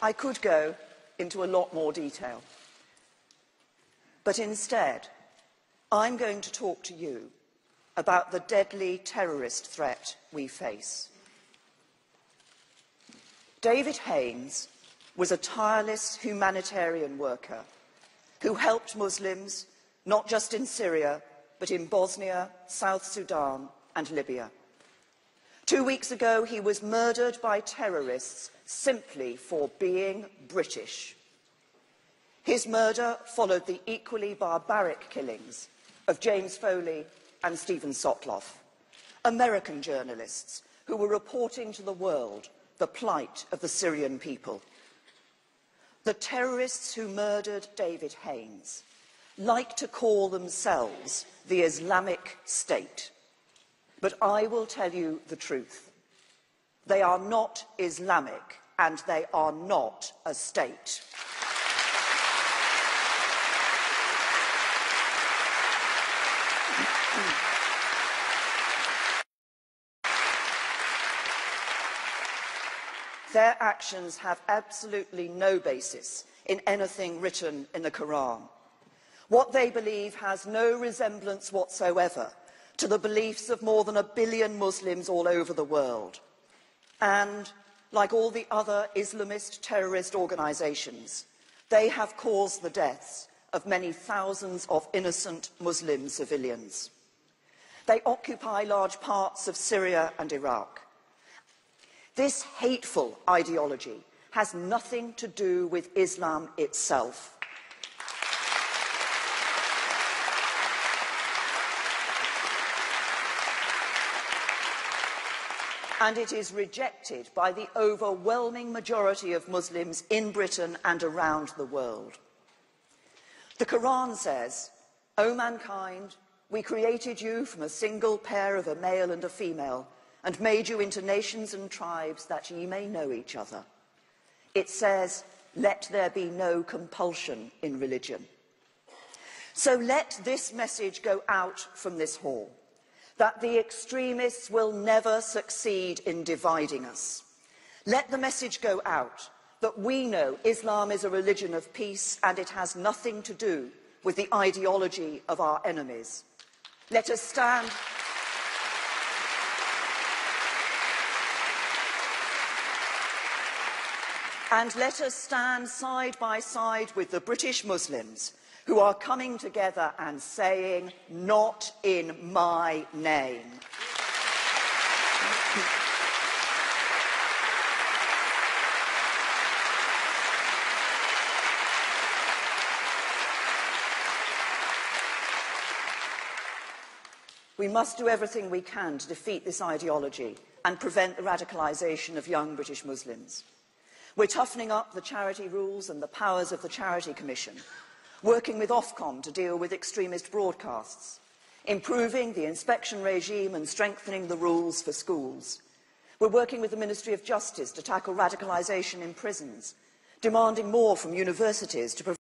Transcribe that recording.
I could go into a lot more detail, but instead, I'm going to talk to you about the deadly terrorist threat we face. David Haines was a tireless humanitarian worker who helped Muslims not just in Syria, but in Bosnia, South Sudan and Libya. 2 weeks ago, he was murdered by terrorists simply for being British. His murder followed the equally barbaric killings of James Foley and Stephen Sotloff, American journalists who were reporting to the world the plight of the Syrian people. The terrorists who murdered David Haines like to call themselves the Islamic State. But I will tell you the truth. They are not Islamic, and they are not a state. Their actions have absolutely no basis in anything written in the Quran. What they believe has no resemblance whatsoever to the beliefs of more than 1 billion Muslims all over the world. And, like all the other Islamist terrorist organisations, they have caused the deaths of many thousands of innocent Muslim civilians. They occupy large parts of Syria and Iraq. This hateful ideology has nothing to do with Islam itself. And it is rejected by the overwhelming majority of Muslims in Britain and around the world. The Quran says, "O mankind, we created you from a single pair of a male and a female, and made you into nations and tribes that ye may know each other." It says, "Let there be no compulsion in religion." So let this message go out from this hall, that the extremists will never succeed in dividing us. Let the message go out that we know Islam is a religion of peace and it has nothing to do with the ideology of our enemies. Let us stand... And let us stand side by side with the British Muslims who are coming together and saying, "Not in my name." We must do everything we can to defeat this ideology and prevent the radicalisation of young British Muslims. We're toughening up the charity rules and the powers of the Charity Commission, working with Ofcom to deal with extremist broadcasts, improving the inspection regime and strengthening the rules for schools. We're working with the Ministry of Justice to tackle radicalisation in prisons, demanding more from universities to